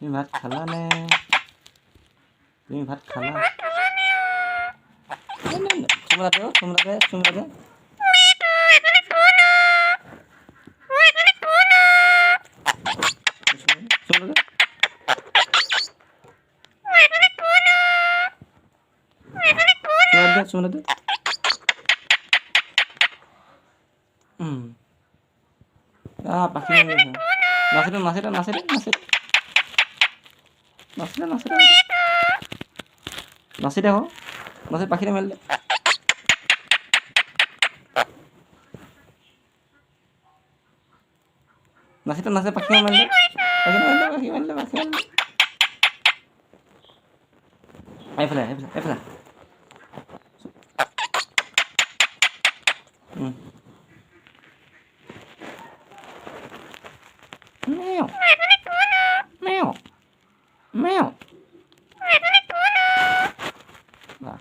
তুমি ভাত খালানে? তুমি ভাত খালা? চুমলাতে চুমলাতে চুমলাতে চুমলাতে চুমলাতে পাখি নাচে নাচে নাচে নাচে নাচে নাচে নাচি দেখো নাচে পাখিটা মেলে দে নাচে নাচে পাখি মেলে দে পাখি মেলে দে পাখি মেলে দে এইফালে এইফালে এইফালে Meow. Meow. Meow.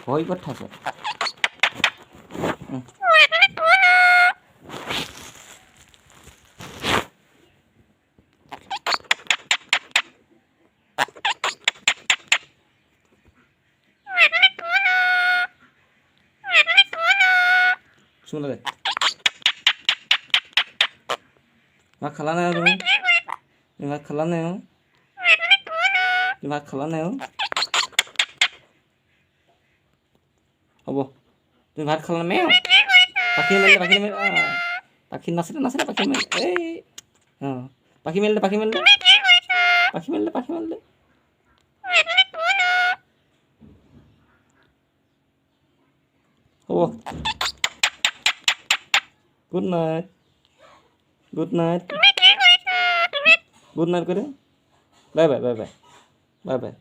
Koi কথা আছে শুনলে দে ভাত খালা নাই তুমি তুমি ভাত খালা নাই তুমি ভাত খালা নাই হ'ব তুমি ভাত খালা মেও পাখি মেলে পাখি মেলে পাখি নাচে নাচে পাখি মেলে এই পাখি মেলে পাখি মেলে পাখি মেলে পাখি মেলে হ'ব good night good night good night করে bye bye bye bye bye bye